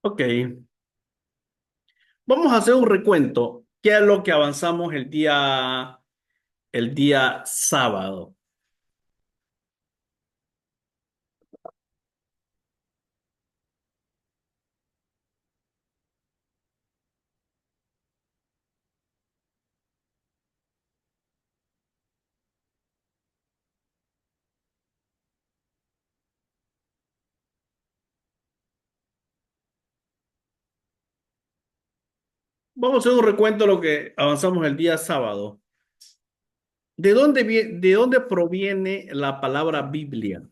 Ok, vamos a hacer un recuento. ¿Qué es lo que avanzamos el día sábado? Vamos a hacer un recuento de lo que avanzamos el día sábado. ¿De dónde proviene la palabra Biblia?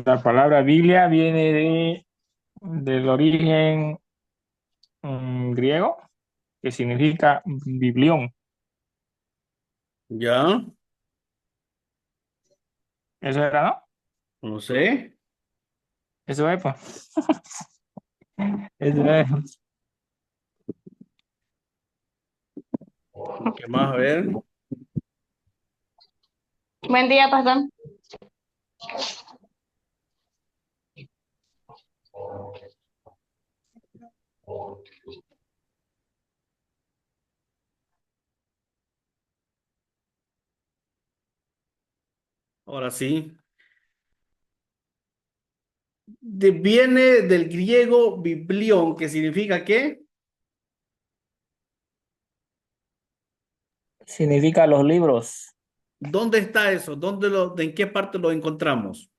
La palabra Biblia viene del origen griego, que significa biblión. ¿Ya? Eso era, ¿no? No sé. Eso es, pues. Eso es. ¿Qué más? A ver. Buen día, pastor. Ahora sí. Viene del griego biblión, que significa ¿qué? Significa los libros. ¿Dónde está eso? ¿En qué parte lo encontramos?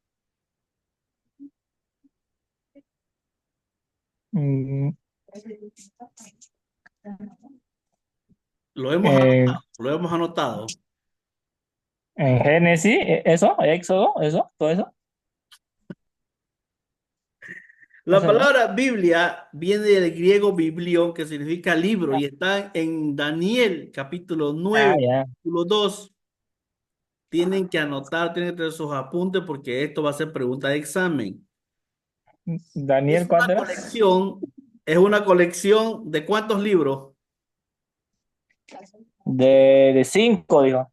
Mm, Lo hemos en, anotado, lo hemos anotado. en Génesis, eso, Éxodo, eso, todo eso. La Eso no. palabra Biblia viene del griego biblión, que significa libro, y está en Daniel, capítulo Ah, 9, ya. versículo 2. Tienen que anotar, tienen que tener sus apuntes porque esto va a ser pregunta de examen. Es Daniel, una ¿cuánto era? colección, es una colección de ¿cuántos libros? De cinco, dijo.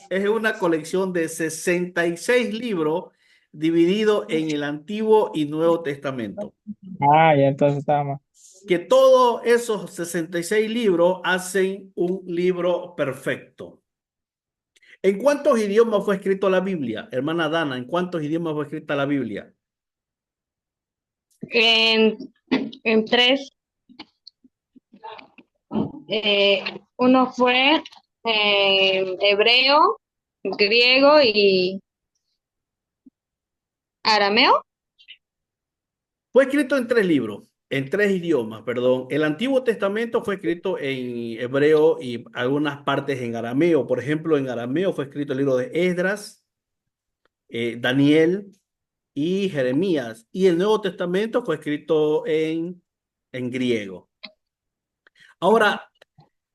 Es una colección de 66 libros dividido en el Antiguo y Nuevo Testamento. Ah, ya entonces estaba más. Que todos esos 66 libros hacen un libro perfecto. ¿En cuántos idiomas fue escrito la Biblia? Hermana Dana, ¿en cuántos idiomas fue escrita la Biblia? En, en tres, eh, uno fue hebreo, griego y arameo. Fue escrito en tres libros, en tres idiomas, perdón. El Antiguo Testamento fue escrito en hebreo y algunas partes en arameo. Por ejemplo, en arameo fue escrito el libro de Esdras, Daniel y Jeremías. Y el Nuevo Testamento fue escrito en griego. Ahora,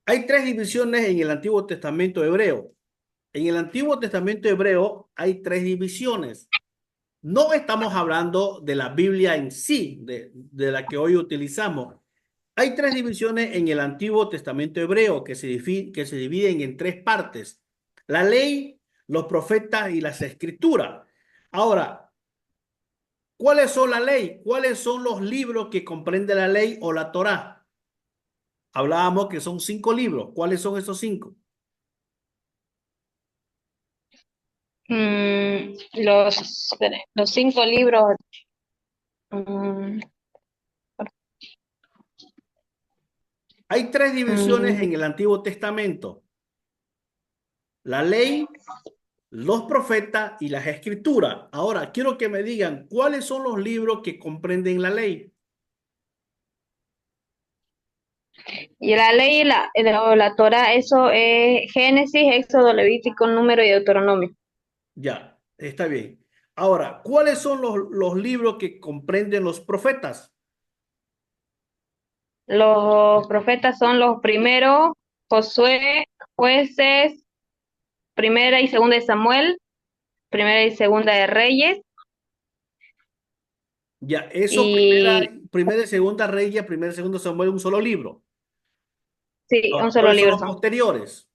hay tres divisiones en el Antiguo Testamento hebreo. En el Antiguo Testamento hebreo hay tres divisiones. No estamos hablando de la Biblia en sí, de la que hoy utilizamos. Hay tres divisiones en el Antiguo Testamento hebreo que se dividen en tres partes. La ley, los profetas y las escrituras. Ahora, ¿cuáles son la ley? ¿Cuáles son los libros que comprende la ley o la Torá? Hablábamos que son 5 libros. ¿Cuáles son esos 5? Los cinco libros. mm, Hay tres divisiones mm, en el Antiguo Testamento. La ley, los profetas y las escrituras. Ahora, quiero que me digan cuáles son los libros que comprenden la ley. y la ley y la Torah, eso es Génesis, Éxodo, Levítico, Número y Deuteronomio. Ya, está bien. Ahora, ¿cuáles son los libros que comprenden los profetas? Los profetas son los primeros, Josué, Jueces, Primera y Segunda de Samuel, Primera y Segunda de Reyes Ya, eso y primera y segunda Reyes, primera y segunda Samuel, un solo libro. sí, un Ahora, solo ¿cuáles son libro los son. posteriores?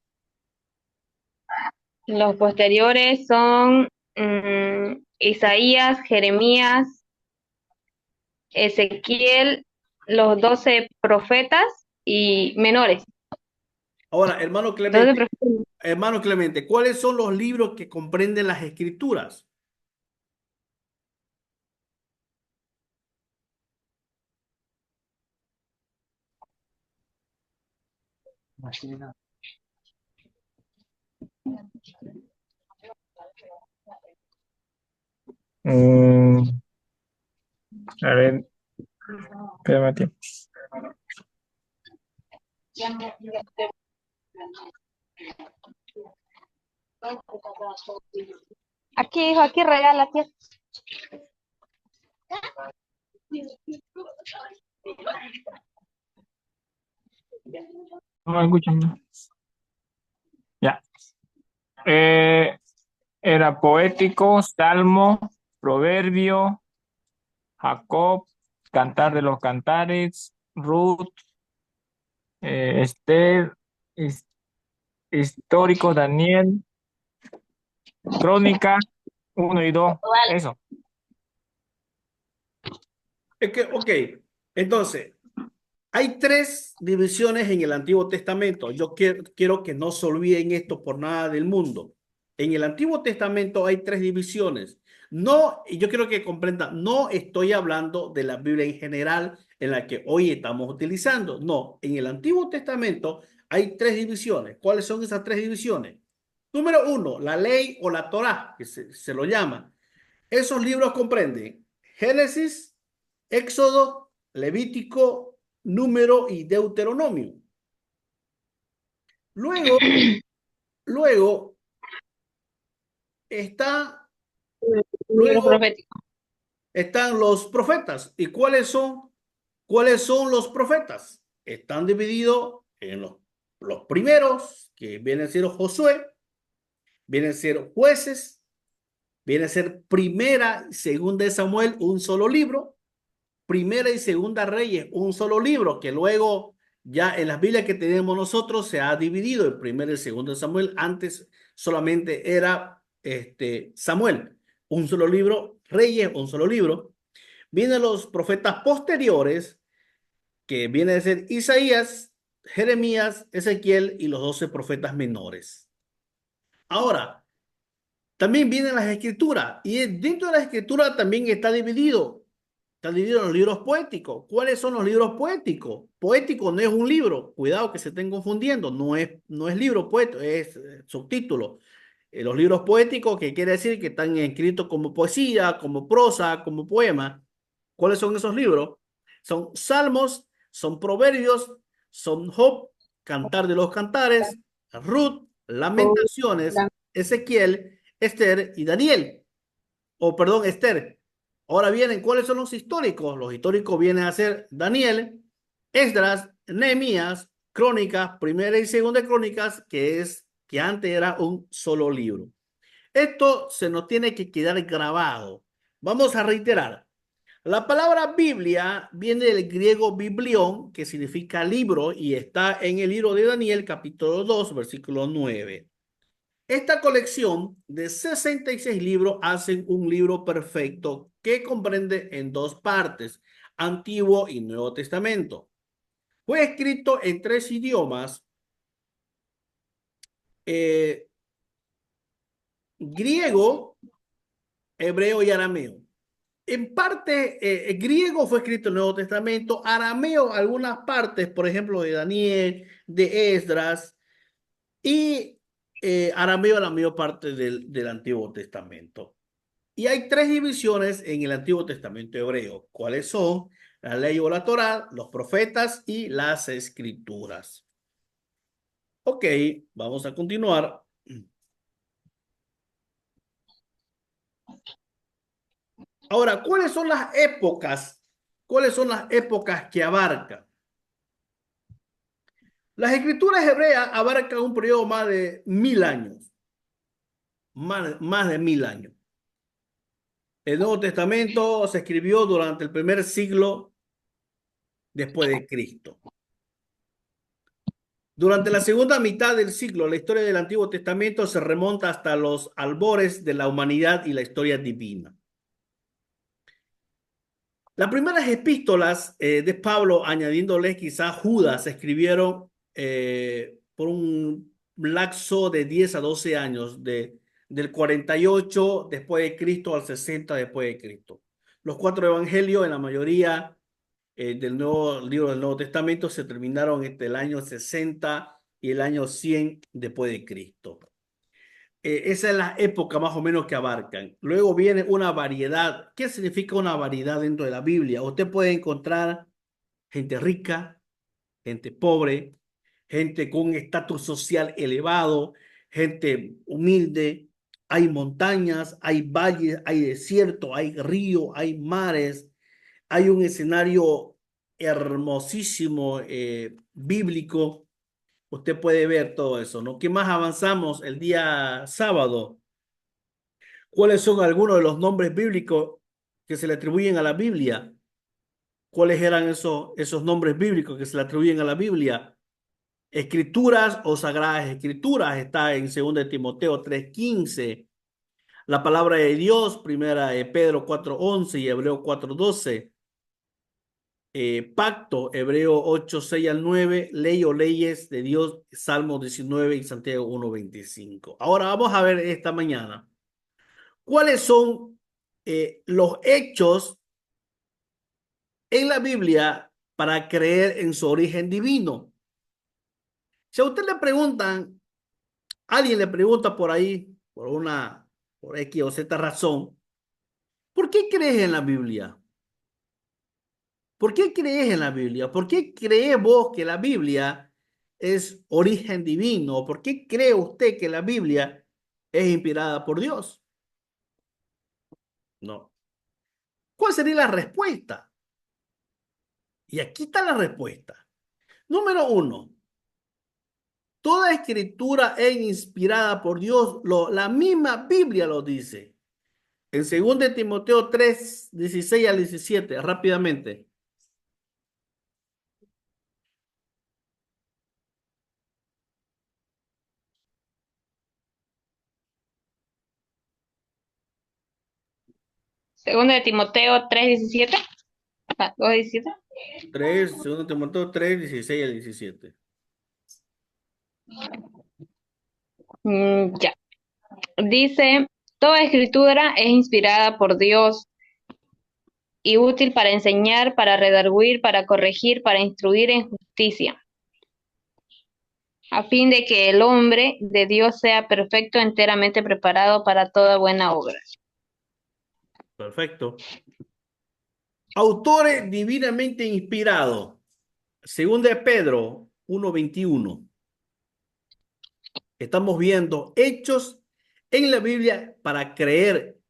Los posteriores son Isaías, Jeremías, Ezequiel, los 12 profetas y menores. Ahora, 12 profetas. hermano Clemente, ¿cuáles son los libros que comprenden las escrituras? Mm, a ver, espérame tiempo. Aquí, hijo, aquí regala, tía. No me escuchan. Ya. Era poético, Salmo, Proverbio, Jacob, Cantar de los Cantares, Ruth, Esther, his- Histórico, Daniel, Crónica, 1 y 2. Eso. Ok, entonces, hay tres divisiones en el Antiguo Testamento. Yo quiero que no se olviden esto por nada del mundo. En el Antiguo Testamento hay tres divisiones. No, y yo quiero que comprendan, no estoy hablando de la Biblia en general en la que hoy estamos utilizando. No, en el Antiguo Testamento hay tres divisiones. ¿Cuáles son esas tres divisiones? Número uno, la ley o la Torá, que se lo llama. Esos libros comprenden Génesis, Éxodo, Levítico, Número y Deuteronomio. Luego, luego está, Libros luego proféticos. están los profetas. ¿Y cuáles son los profetas? Están divididos en los primeros, que vienen a ser Josué, vienen a ser jueces, viene a ser primera y segunda de Samuel, un solo libro. Primera y Segunda Reyes, un solo libro, que luego ya en las Biblias que tenemos nosotros se ha dividido en Primera y Segunda de Samuel. Antes solamente era Samuel, un solo libro, Reyes, un solo libro. Vienen los profetas posteriores, que viene a ser Isaías, Jeremías, Ezequiel y los 12 profetas menores. Ahora, también vienen las escrituras, y dentro de las escrituras también está dividido en los libros poéticos. ¿Cuáles son los libros poéticos? Poético no es un libro, cuidado que se estén confundiendo, no es libro poético, es subtítulo. Los libros poéticos, que quiere decir que están escritos como poesía, como prosa, como poema. ¿Cuáles son esos libros? Son salmos, son proverbios, son Job, Cantar de los Cantares, Ruth, Lamentaciones, Ezequiel, Esther y Daniel. O perdón, Esther. Ahora vienen, ¿cuáles son los históricos? Los históricos vienen a ser Daniel, Esdras, Nehemías, Crónicas, Primera y Segunda Crónicas, que antes era un solo libro. Esto se nos tiene que quedar grabado. Vamos a reiterar. La palabra Biblia viene del griego biblión, que significa libro, y está en el libro de Daniel, capítulo 2, versículo 9. Esta colección de 66 libros hacen un libro perfecto que comprende en dos partes, Antiguo y Nuevo Testamento. Fue escrito en tres idiomas, eh, griego, hebreo y arameo. En parte, griego fue escrito en el Nuevo Testamento, arameo algunas partes, por ejemplo, de Daniel, de Esdras, y arameo la mayor parte del Antiguo Testamento. Y hay tres divisiones en el Antiguo Testamento hebreo. ¿Cuáles son? La ley o la Torá, los profetas y las escrituras. Ok, vamos a continuar. Ahora, ¿cuáles son las épocas? ¿Cuáles son las épocas que abarcan? Las escrituras hebreas abarcan un periodo más de 1000 años. Más de 1000 años. El Nuevo Testamento se escribió durante el primer siglo después de Cristo. Durante la segunda mitad del siglo, la historia del Antiguo Testamento se remonta hasta los albores de la humanidad y la historia divina. Las primeras epístolas de Pablo, añadiéndole quizás Judas, se escribieron por un lapso de 10 a 12 años, del 48 después de Cristo al 60 después de Cristo. Los cuatro evangelios, en la mayoría del nuevo libro del Nuevo Testamento, se terminaron entre el año 60 y el año 100 después de Cristo. Esa es la época más o menos que abarcan. Luego viene una variedad. ¿Qué significa una variedad dentro de la Biblia? Usted puede encontrar gente rica, gente pobre, gente con un estatus social elevado, gente humilde. Hay montañas, hay valles, hay desierto, hay río, hay mares. Hay un escenario hermosísimo bíblico. Usted puede ver todo eso, ¿no? ¿Qué más avanzamos el día sábado? ¿Cuáles son algunos de los nombres bíblicos que se le atribuyen a la Biblia? ¿Cuáles eran esos nombres bíblicos que se le atribuyen a la Biblia? Escrituras o sagradas escrituras está en 2 Timoteo 3:15. La palabra de Dios, primera de Pedro 4:11 y Hebreo 4:12. Pacto, Hebreo 8:6 al 9. Ley o leyes de Dios, Salmo 19 y Santiago 1:25. Ahora vamos a ver esta mañana cuáles son los hechos en la Biblia para creer en su origen divino. Si a usted le preguntan, alguien le pregunta por ahí, por X o Z razón, ¿por qué crees en la Biblia? ¿Por qué crees en la Biblia? ¿Por qué cree vos que la Biblia es origen divino? ¿Por qué cree usted que la Biblia es inspirada por Dios? No. ¿Cuál sería la respuesta? Y aquí está la respuesta. Número uno, toda escritura es inspirada por Dios. La misma Biblia lo dice. En 2 Timoteo 3:16 al 17, rápidamente. Segundo de Timoteo 3:17. 2:17. 2 Timoteo 3:16 al 17. Ya. Dice, toda escritura es inspirada por Dios y útil para enseñar, para redarguir, para corregir, para instruir en justicia, a fin de que el hombre de Dios sea perfecto, enteramente preparado para toda buena obra. Perfecto. Autores divinamente inspirados. Según de Pedro 1:21. Estamos viendo hechos en la Biblia para creer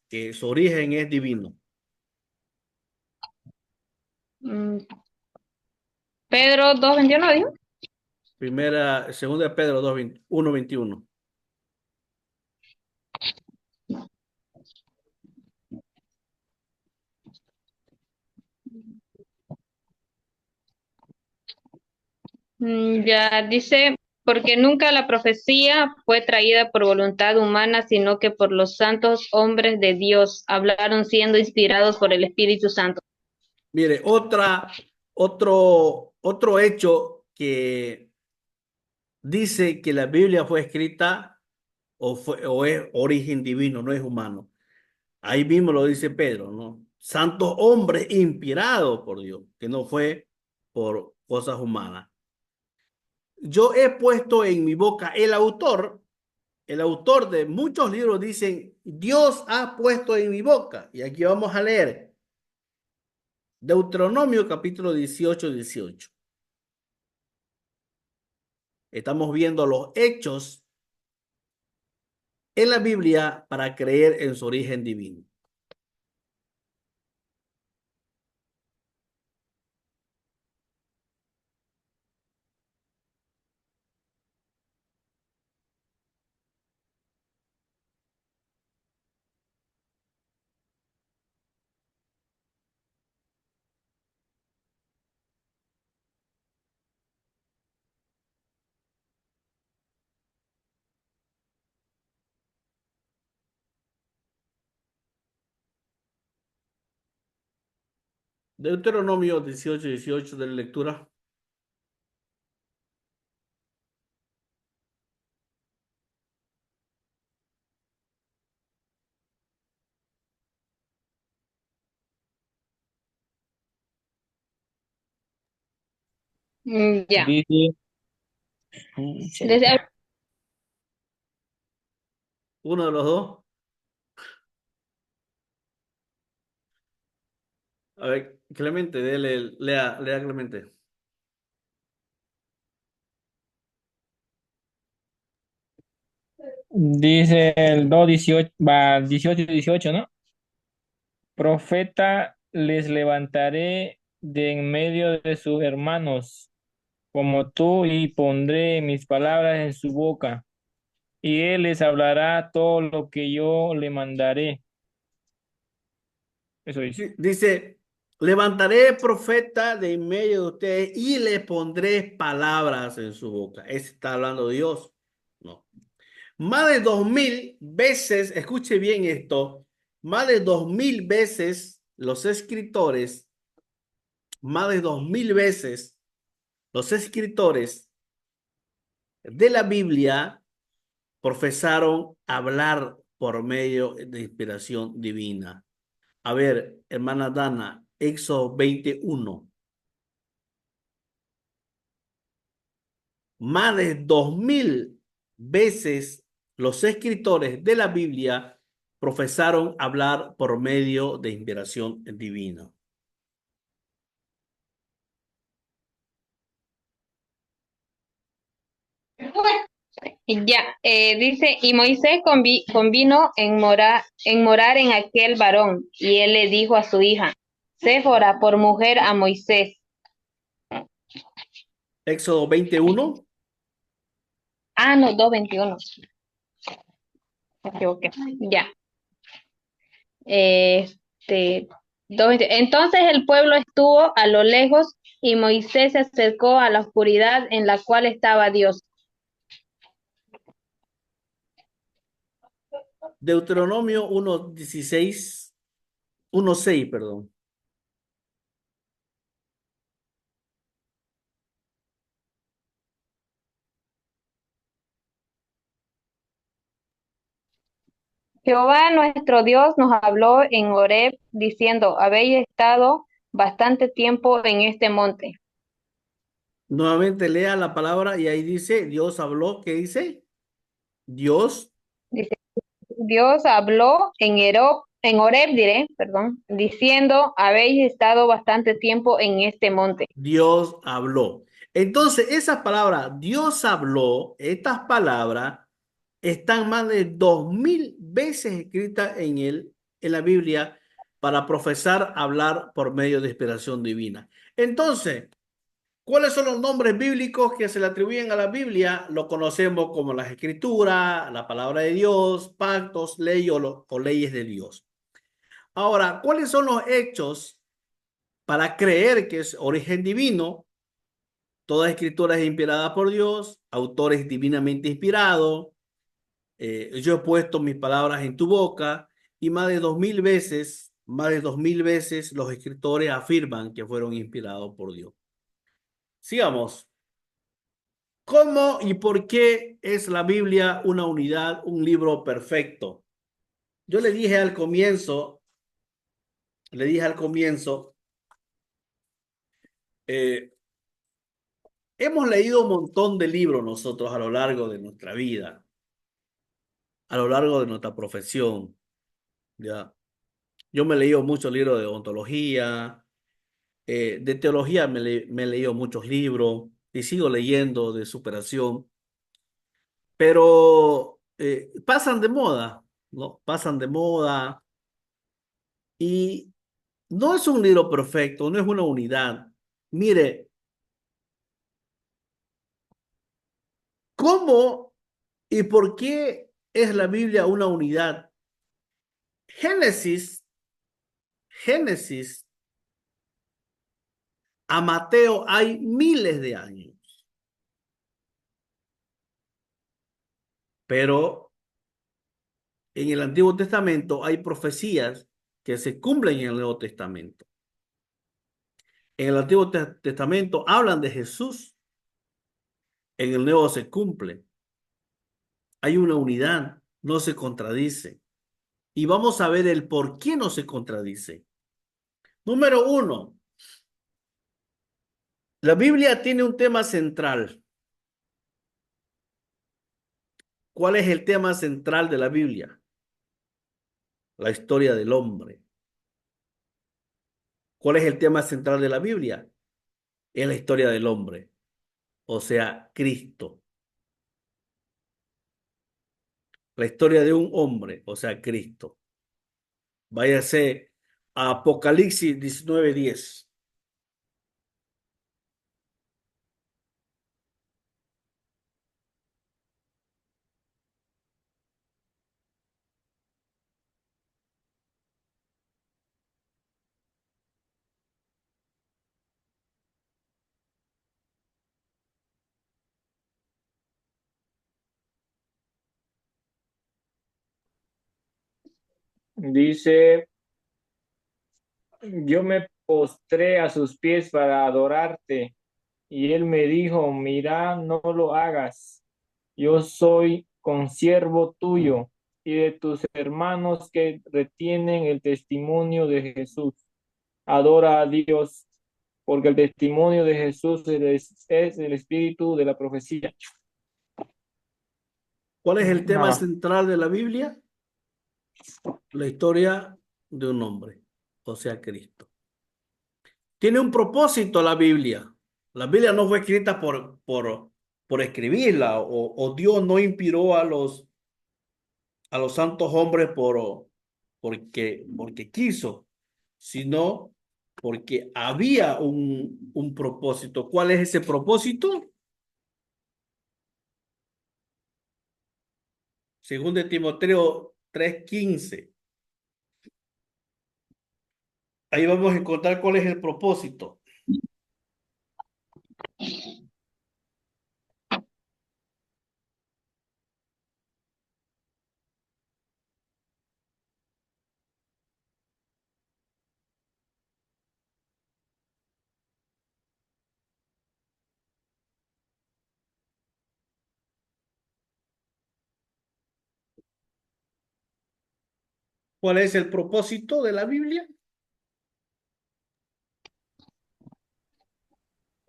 que su origen es divino. Mm, Pedro 2:21 dijo. Segunda de Pedro 1:21. Ya dice, porque nunca la profecía fue traída por voluntad humana, sino que por los santos hombres de Dios hablaron siendo inspirados por el Espíritu Santo. Mire, otro hecho que dice que la Biblia fue escrita o es origen divino, no es humano. Ahí mismo lo dice Pedro, ¿no? Santos hombres inspirados por Dios, que no fue por cosas humanas. Yo he puesto en mi boca el autor de muchos libros dicen, Dios ha puesto en mi boca. Y aquí vamos a leer Deuteronomio capítulo 18:18. Estamos viendo los hechos en la Biblia para creer en su origen divino. Deuteronomio 18 de la lectura. Ya. Dice, Desde, Uno de los dos. A ver, Clemente, lea Clemente. dice el 2:18, va 18 y 18, ¿no? Profeta les levantaré de en medio de sus hermanos, como tú, y pondré mis palabras en su boca, y él les hablará todo lo que yo le mandaré. Eso dice. Dice, levantaré profeta de en medio de ustedes y le pondré palabras en su boca. ¿Ese está hablando Dios? No. Más de 2000 veces, escuche bien esto, más de 2000 veces los escritores, más de 2000 veces los escritores de la Biblia profesaron hablar por medio de inspiración divina. A ver, hermana Dana, Éxodo 21. Más de 2000 veces los escritores de la Biblia profesaron hablar por medio de inspiración divina. ya, dice, y Moisés convino en morar en aquel varón, y él le dijo a su hija, Séfora, por mujer a Moisés. Éxodo 21. Ah, no, 2:21. Me equivoqué. Ya. Este, 2:20. Entonces el pueblo estuvo a lo lejos y Moisés se acercó a la oscuridad en la cual estaba Dios. Deuteronomio 1:16, 1:6, perdón. Jehová nuestro Dios nos habló en Horeb diciendo, habéis estado bastante tiempo en este monte. Nuevamente lea la palabra y ahí dice, Dios habló, ¿qué dice? Dios, Dice, Dios habló en Horeb, diré, perdón, diciendo, habéis estado bastante tiempo en este monte. Dios habló. Entonces, esas palabras, Dios habló, estas palabras están más de 2000 veces escritas en la Biblia para profesar hablar por medio de inspiración divina. Entonces, ¿cuáles son los nombres bíblicos que se le atribuyen a la Biblia? Lo conocemos como las escrituras, la palabra de Dios, pactos, leyes o leyes de Dios. Ahora, ¿cuáles son los hechos para creer que es origen divino? Toda escritura es inspirada por Dios, autores divinamente inspirados. Yo he puesto mis palabras en tu boca y más de 2000 veces los escritores afirman que fueron inspirados por Dios. Sigamos. ¿Cómo y por qué es la Biblia una unidad, un libro perfecto? Yo le dije al comienzo, eh, hemos leído un montón de libros nosotros a lo largo de nuestra vida, a lo largo de nuestra profesión, ¿ya? Yo me he leído muchos libros de ontología, de teología me he leído muchos libros y sigo leyendo de superación, pero pasan de moda, ¿no? Pasan de moda y no es un libro perfecto, no es una unidad. Mire, ¿cómo y por qué es la Biblia una unidad? Génesis, Génesis a Mateo hay miles de años, pero en el Antiguo Testamento hay profecías que se cumplen en el Nuevo Testamento. en el Antiguo Testamento hablan de Jesús, en el Nuevo se cumple. Hay una unidad, no se contradice. Y vamos a ver el por qué no se contradice. Número uno, la Biblia tiene un tema central. ¿Cuál es el tema central de la Biblia? La historia del hombre. ¿Cuál es el tema central de la Biblia? Es la historia del hombre, o sea, Cristo. La historia de un hombre, o sea, Cristo. Váyase a Apocalipsis 19:10. Dice, yo me postré a sus pies para adorarte, y él me dijo, mira, no lo hagas. Yo soy consiervo tuyo y de tus hermanos que retienen el testimonio de Jesús. Adora a Dios, porque el testimonio de Jesús es el espíritu de la profecía. ¿Cuál es el Nada tema más. central de la Biblia? La historia de un hombre, o sea, Cristo. Tiene un propósito la Biblia. La Biblia no fue escrita por escribirla, o Dios no inspiró a los santos hombres porque quiso, sino porque había un propósito. ¿Cuál es ese propósito? Según de Timoteo 3:15. Ahí vamos a encontrar cuál es el propósito. ¿Cuál es el propósito de la Biblia?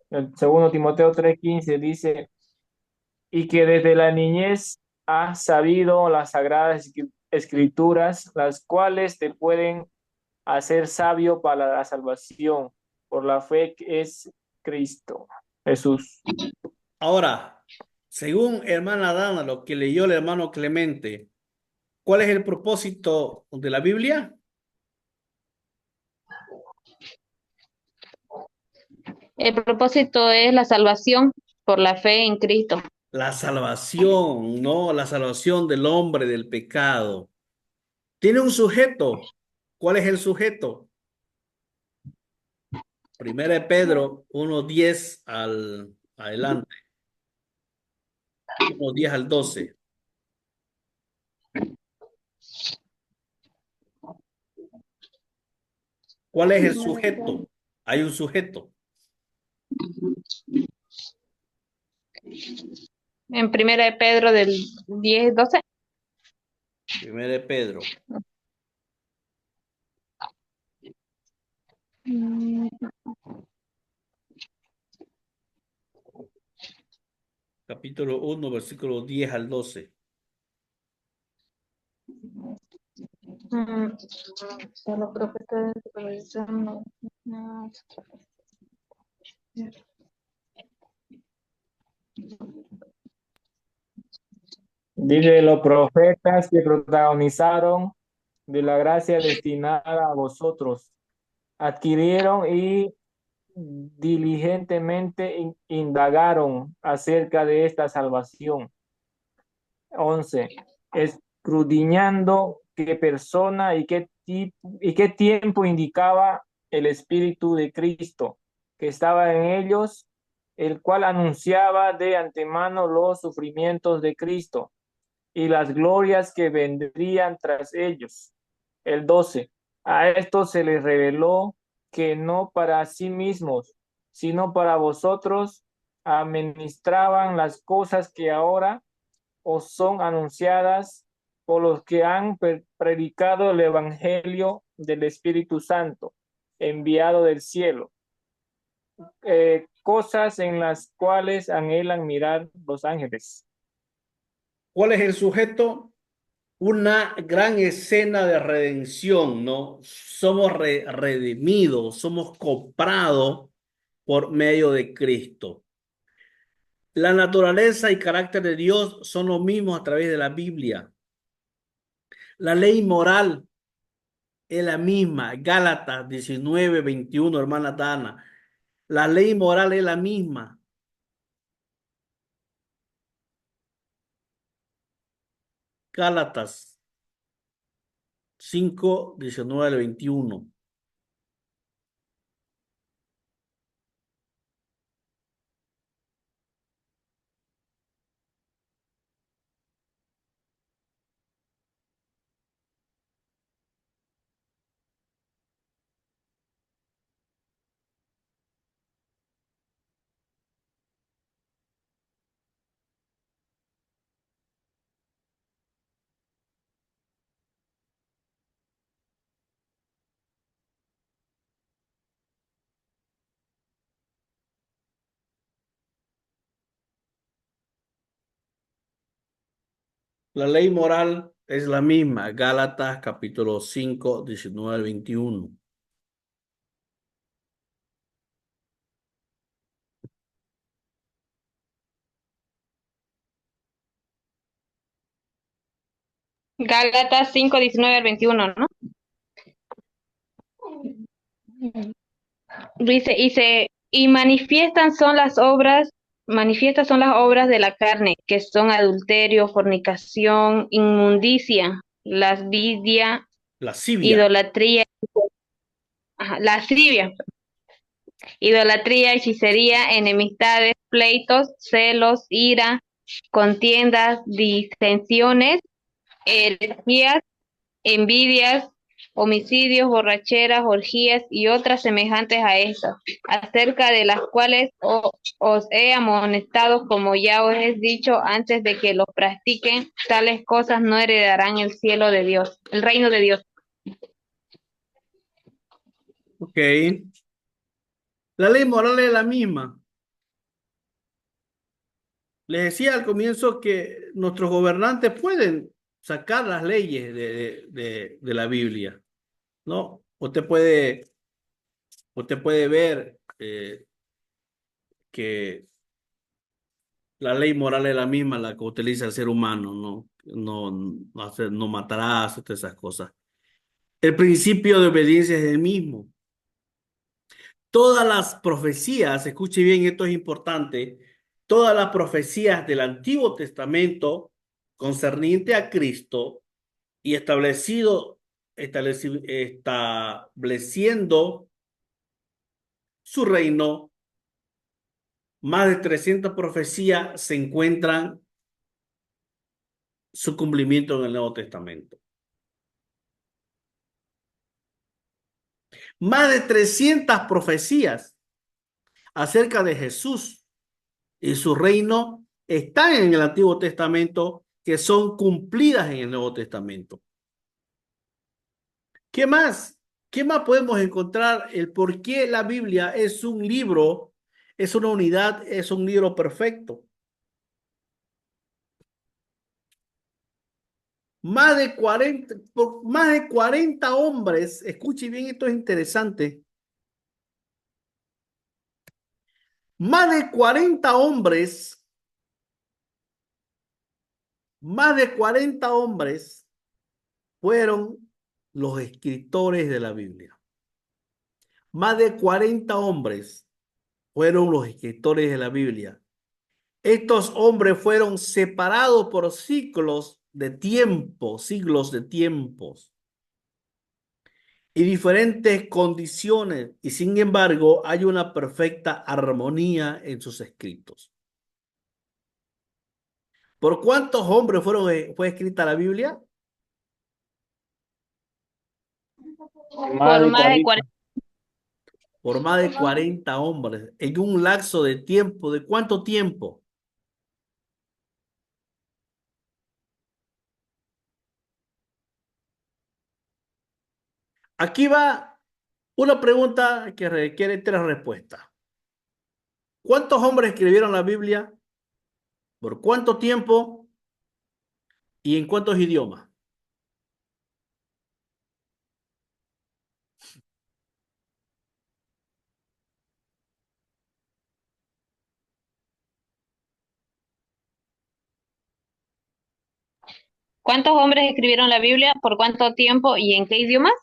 El segundo Timoteo 3:15 dice, y que desde la niñez has sabido las sagradas escrituras, las cuales te pueden hacer sabio para la salvación por la fe que es Cristo Jesús. Ahora, según hermana Dana, lo que leyó el hermano Clemente, ¿cuál es el propósito de la Biblia? El propósito es la salvación por la fe en Cristo. La salvación, ¿no? La salvación del hombre del pecado. Tiene un sujeto. ¿Cuál es el sujeto? Primera de Pedro 1:10 adelante. 1:10 al 12. ¿Cuál es el sujeto? Hay un sujeto. En Primera de Pedro del 10:12. Primera de Pedro. Capítulo 1, versículo 10 al 12. Los profetas Dice los profetas que protagonizaron de la gracia destinada a vosotros, adquirieron y diligentemente indagaron acerca de esta salvación. 11. Escudriñando qué persona y qué tiempo indicaba el Espíritu de Cristo que estaba en ellos, el cual anunciaba de antemano los sufrimientos de Cristo y las glorias que vendrían tras ellos. El 12. A esto se les reveló que no para sí mismos, sino para vosotros, administraban las cosas que ahora os son anunciadas por los que han predicado el Evangelio del Espíritu Santo, enviado del cielo, cosas en las cuales anhelan mirar los ángeles. ¿Cuál es el sujeto? Una gran escena de redención, ¿no? Somos redimidos, somos comprados por medio de Cristo. La naturaleza y carácter de Dios son los mismos a través de la Biblia. La ley moral es la misma. Gálatas 19:21, hermana Dana. La ley moral es la misma. Gálatas 5:19 al 21. La ley moral es la misma. Gálatas capítulo 5:19 al 21. Gálatas 5:19 al 21, ¿no? Dice, y manifiestas son las obras de la carne, que son adulterio, fornicación, inmundicia, lascivia, Lascivia. idolatría, lascivia, idolatría, hechicería, enemistades, pleitos, celos, ira, contiendas, disensiones, herejías, envidias, homicidios, borracheras, orgías y otras semejantes a estas, acerca de las cuales os he amonestado, como ya os he dicho antes, de que los practiquen tales cosas no heredarán el cielo de Dios, el reino de Dios. Ok. La ley moral es la misma. Les decía al comienzo que nuestros gobernantes pueden sacar las leyes de la Biblia, ¿no? Usted puede ver que la ley moral es la misma, la que utiliza el ser humano, ¿no? No matarás, todas esas cosas. El principio de obediencia es el mismo. Todas las profecías, escuche bien, esto es importante, todas las profecías del Antiguo Testamento concerniente a Cristo y estableciendo su reino, más de 300 profecías se encuentran su cumplimiento en el Nuevo Testamento. Más de 300 profecías acerca de Jesús y su reino están en el Antiguo Testamento, que son cumplidas en el Nuevo Testamento. ¿Qué más? ¿Qué más podemos encontrar? El por qué la Biblia es un libro, es una unidad, es un libro perfecto. Más de 40 hombres, escuche bien, esto es interesante. Más de 40 hombres fueron los escritores de la Biblia. Más de 40 hombres fueron los escritores de la Biblia. Estos hombres fueron separados por siglos de tiempos y diferentes condiciones, y sin embargo hay una perfecta armonía en sus escritos. ¿Por cuántos hombres fue escrita la Biblia? Más Por de más de 40. 40. por más de 40 hombres en un lapso de tiempo. ¿De cuánto tiempo? Aquí va una pregunta que requiere tres respuestas. ¿Cuántos hombres escribieron la Biblia? ¿Por cuánto tiempo? ¿Y en cuántos idiomas? ¿Cuántos hombres escribieron la Biblia? ¿Por cuánto tiempo? ¿Y en qué idiomas?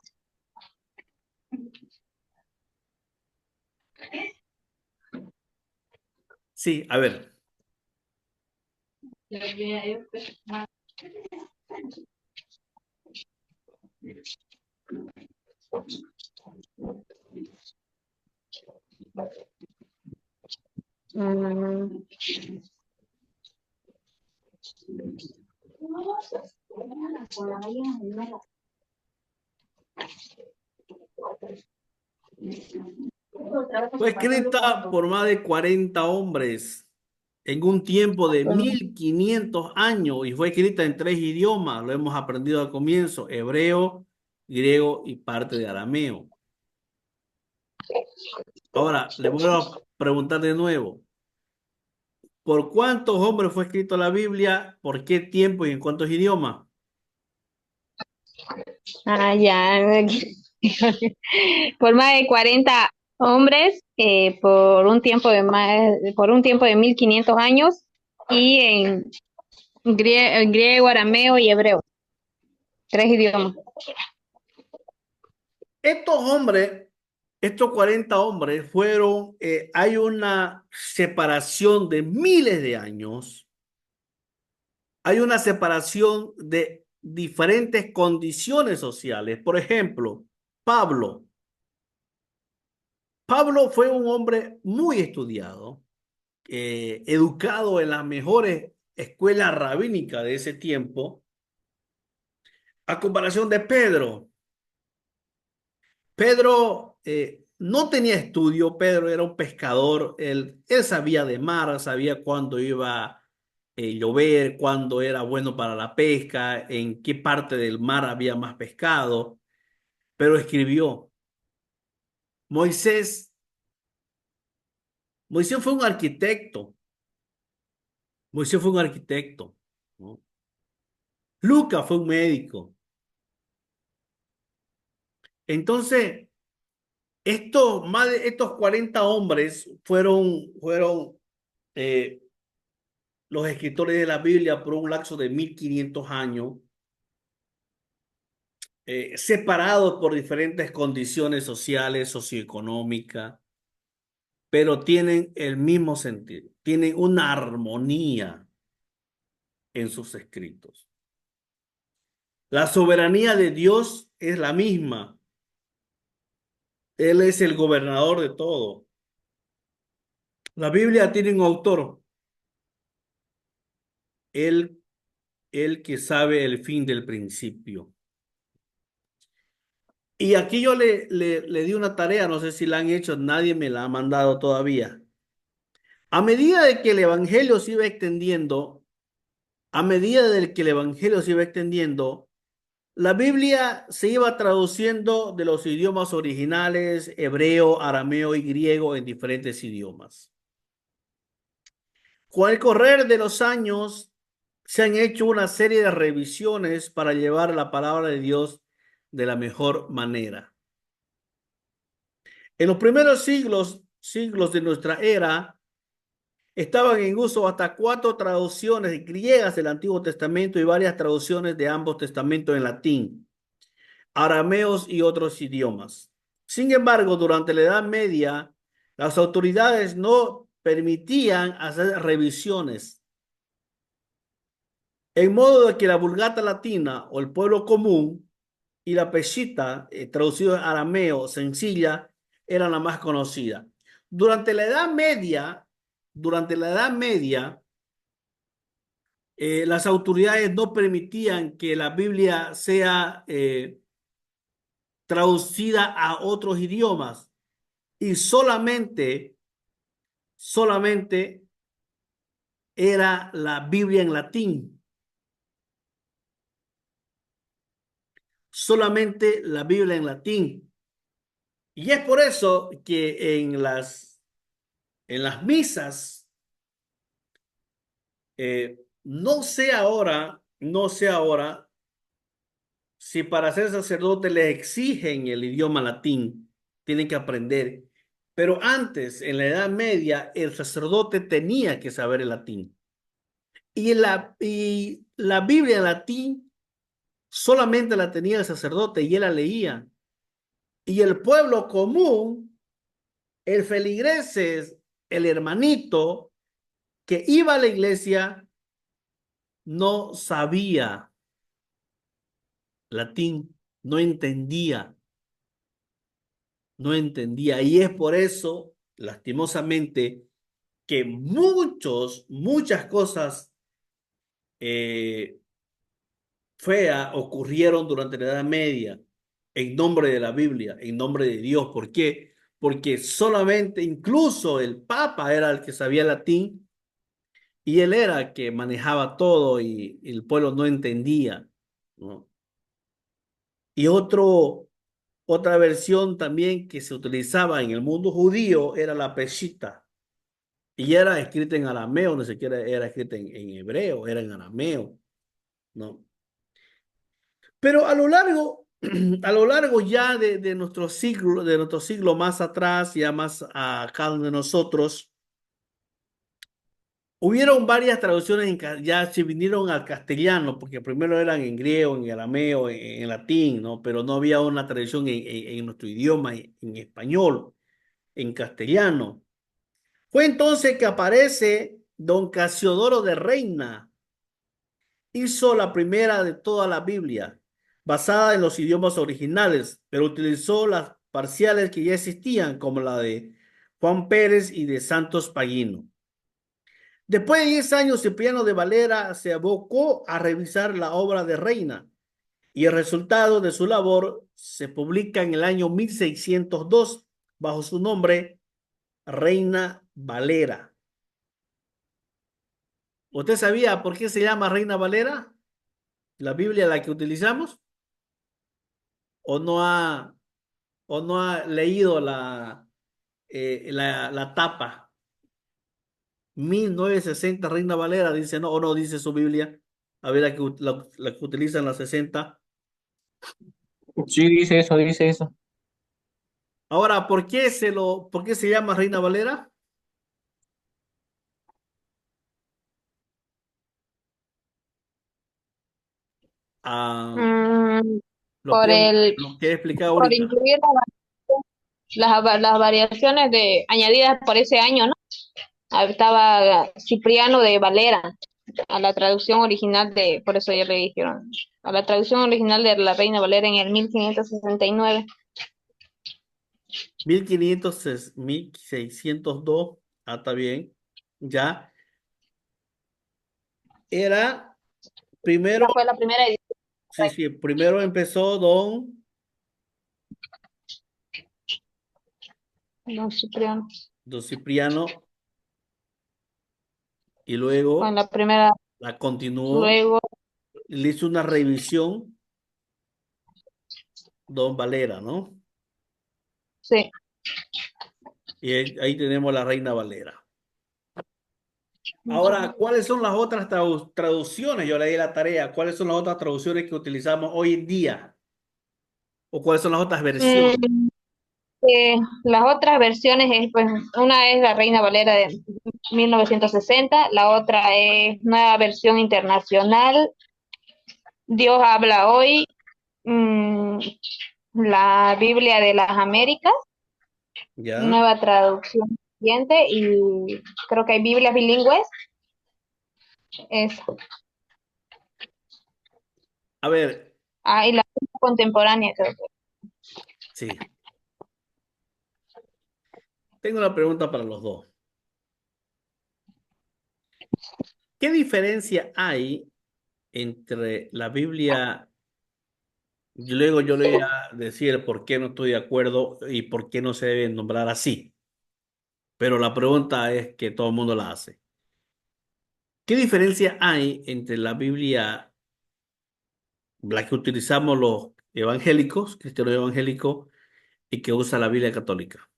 Sí, a ver. Mm, Fue escrita por más de 40 hombres en un tiempo de 1500 años y fue escrita en tres idiomas. Lo hemos aprendido al comienzo: hebreo, griego y parte de arameo. Ahora, le vuelvo a preguntar de nuevo. ¿Por cuántos hombres fue escrita la Biblia? ¿Por qué tiempo y en cuántos idiomas? ya. Por más de 40 hombres, por un tiempo de 1500 años y en griego, arameo y hebreo. Tres idiomas. Estos hombres, estos 40 hombres fueron, hay una separación de miles de años, hay una separación de diferentes condiciones sociales. Por ejemplo, Pablo. Pablo fue un hombre muy estudiado, educado en las mejores escuelas rabínicas de ese tiempo, a comparación de Pedro. Pedro no tenía estudio. Pedro era un pescador, él sabía de mar, sabía cuándo iba a llover, cuándo era bueno para la pesca, en qué parte del mar había más pescado, pero escribió. Moisés, Moisés fue un arquitecto, Moisés fue un arquitecto, ¿no? Lucas fue un médico. Entonces, estos 40 hombres fueron eh, los escritores de la Biblia por un lapso de 1500 años, separados por diferentes condiciones sociales, socioeconómicas, pero tienen el mismo sentido, tienen una armonía en sus escritos. La soberanía de Dios es la misma. Él es el gobernador de todo. La Biblia tiene un autor, él, el que sabe el fin del principio. Y aquí yo le di una tarea, no sé si la han hecho, nadie me la ha mandado todavía. A medida de que el evangelio se iba extendiendo, a medida de que el evangelio se iba extendiendo, la Biblia se iba traduciendo de los idiomas originales, hebreo, arameo y griego, en diferentes idiomas. Con el correr de los años, se han hecho una serie de revisiones para llevar la palabra de Dios de la mejor manera. En los primeros siglos de nuestra era, estaban en uso hasta 4 traducciones griegas del Antiguo Testamento y varias traducciones de ambos testamentos en latín, arameos y otros idiomas. Sin embargo, durante la Edad Media, las autoridades no permitían hacer revisiones, en modo de que la Vulgata latina o el pueblo común y la Peshitta, traducido en arameo sencilla, eran la más conocida. Durante la Edad Media, durante la Edad Media, las autoridades no permitían que la Biblia sea traducida a otros idiomas. y solamente era la Biblia en latín. Solamente la Biblia en latín. Y es por eso que en las misas, no sé ahora si para ser sacerdote les exigen el idioma latín, tienen que aprender. Pero antes, en la Edad Media, el sacerdote tenía que saber el latín. Y la Biblia en latín solamente la tenía el sacerdote y él la leía. Y el pueblo común, el feligreses, el hermanito que iba a la iglesia, no sabía latín, no entendía, no entendía. Y es por eso, lastimosamente, que muchas cosas eh, feas ocurrieron durante la Edad Media en nombre de la Biblia, en nombre de Dios. ¿Por qué? Porque solamente, incluso el Papa era el que sabía latín y él era el que manejaba todo y el pueblo no entendía, ¿no? Y otra versión también que se utilizaba en el mundo judío era la Peshitta. Y era escrita en arameo, no siquiera era escrita en hebreo, era en arameo, ¿no? Pero a lo largo ya de nuestro siglo más atrás, ya más acá de nosotros, hubieron varias traducciones, ya se vinieron al castellano, porque primero eran en griego, en arameo, en latín, ¿no? Pero no había una traducción en nuestro idioma, en español, en castellano. Fue entonces que aparece don Casiodoro de Reina. Hizo la primera de toda la Biblia, basada en los idiomas originales, pero utilizó las parciales que ya existían, como la de Juan Pérez y de Santos Paguino. Después de 10 años, Cipriano de Valera se abocó a revisar la obra de Reina y el resultado de su labor se publica en el año 1602 bajo su nombre Reina Valera. ¿Usted sabía por qué se llama Reina Valera? ¿La Biblia la que utilizamos? ¿O no ha, o no ha leído la tapa? 1960 Reina Valera, dice, no, o no dice su Biblia. A ver, la que utilizan la 60. Sí, dice eso, dice eso. Ahora, por qué se llama Reina Valera? Ah, Mm, lo por que, el, lo que he explicado por ahorita. incluir las variaciones añadidas por ese año, ¿no? Estaba Cipriano de Valera a la traducción original por eso ya le dijeron, a la traducción original de la Reina Valera en el 1569. 1602. Está bien. Ya. Era primero, Esa fue la primera edición. sí, sí, primero empezó Don Cipriano. don Cipriano y Fue en luego la primera, la continuó, luego, le hizo una revisión don Valera, ¿no? sí. Y ahí tenemos la Reina Valera. Ahora, ¿cuáles son las otras traducciones? Yo leí la tarea. ¿Cuáles son las otras traducciones que utilizamos hoy en día? ¿O cuáles son las otras versiones? Mm, las otras versiones es, pues, una es la Reina Valera de 1960, la otra es Nueva Versión Internacional, Dios habla hoy, mm, la Biblia de las Américas, ¿Ya? nueva traducción siguiente, y creo que hay Biblias bilingües, es, A ver, y la contemporánea, creo que. sí. Tengo una pregunta para los dos. ¿Qué diferencia hay entre la Biblia Y luego yo le voy a decir por qué no estoy de acuerdo y por qué no se debe nombrar así. Pero la pregunta es que todo el mundo la hace. ¿Qué diferencia hay entre la Biblia, la que utilizamos los evangélicos, cristianos evangélicos, y que usa la Biblia católica?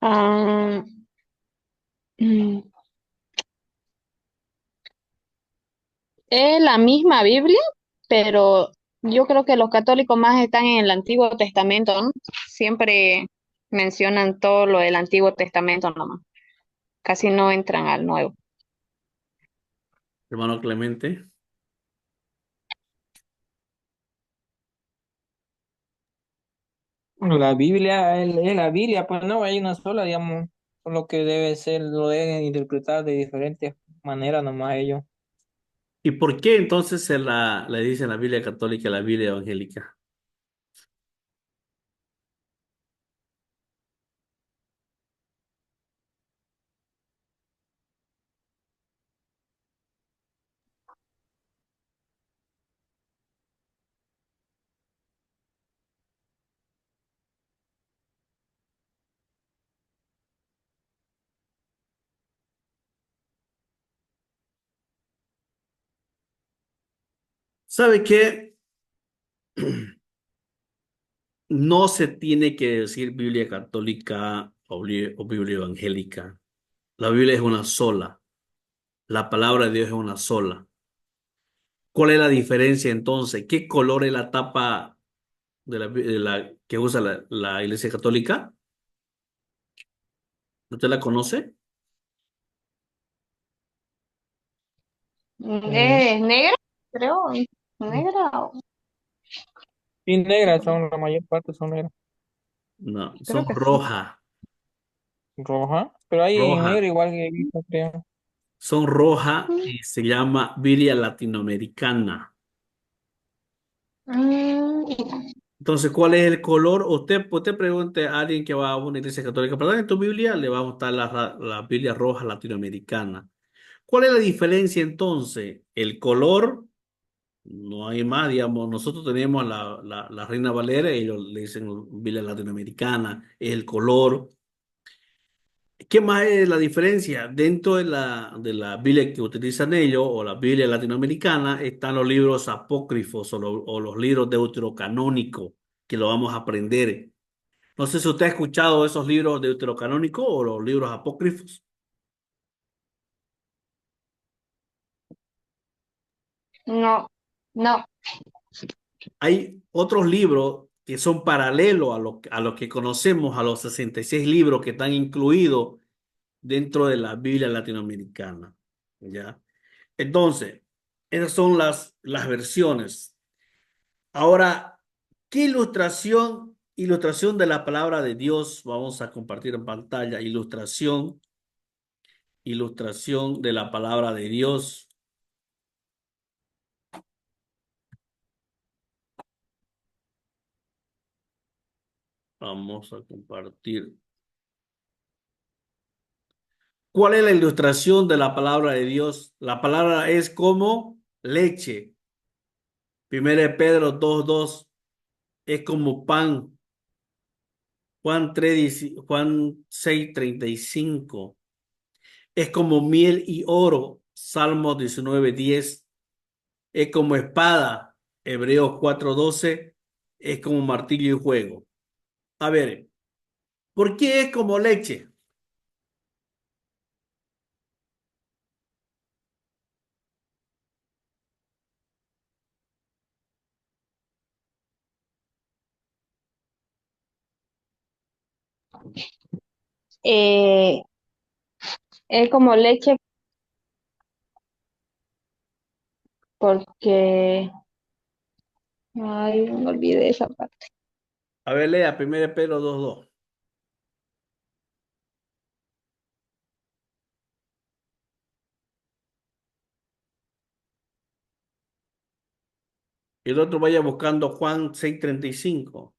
Ah, mm, es la misma Biblia, pero yo creo que los católicos más están en el Antiguo Testamento, ¿no? Siempre mencionan todo lo del Antiguo Testamento nomás. Casi no entran al Nuevo. Hermano Clemente. La Biblia es la Biblia, pues no hay una sola, digamos, solo que debe ser, lo deben interpretar de diferentes maneras nomás ellos. ¿Y por qué entonces le dicen la Biblia católica a la Biblia evangélica? ¿Sabe qué? No se tiene que decir Biblia católica o Biblia evangélica. La Biblia es una sola. La palabra de Dios es una sola. ¿Cuál es la diferencia entonces? ¿Qué color es la tapa de la que usa la Iglesia Católica? ¿Usted la conoce? Mm, ¿Es negra? Creo. ¿Negra? Y negras son, la mayor parte son negras. No, son Creo que sí. roja, Roja, pero hay en negro roja. igual que he visto, creo. Son roja y se llama Biblia latinoamericana. Mm, Entonces, ¿cuál es el color? Usted pregunte a alguien que va a una iglesia católica, ¿verdad? En tu Biblia le va a gustar la Biblia roja latinoamericana. ¿Cuál es la diferencia entonces? El color, no hay más, digamos, nosotros tenemos la Reina Valera, ellos le dicen Biblia latinoamericana, es el color. ¿Qué más es la diferencia? Dentro de la Biblia que utilizan ellos, o la Biblia latinoamericana, están los libros apócrifos o los libros deuterocanónicos, que lo vamos a aprender. No sé si usted ha escuchado esos libros deuterocanónicos o los libros apócrifos. no, no. Hay otros libros que son paralelos a lo que conocemos, a los 66 libros que están incluidos dentro de la Biblia latinoamericana. ¿Ya? Entonces, esas son las versiones. Ahora, ¿qué ilustración de la palabra de Dios vamos a compartir en pantalla? Ilustración de la palabra de Dios. Vamos a compartir. ¿Cuál es la ilustración de la palabra de Dios? La palabra es como leche. Primero de Pedro 2:2 es como pan. Juan 6:35 es como miel y oro. Salmos 19:10 es como espada. Hebreos 4:12 es como martillo y fuego. A ver, ¿por qué es como leche? Eh, es como leche porque... Ay, me olvidé esa parte. A ver, lea 1 Pedro 2:2. Y el otro vaya buscando Juan 6:35.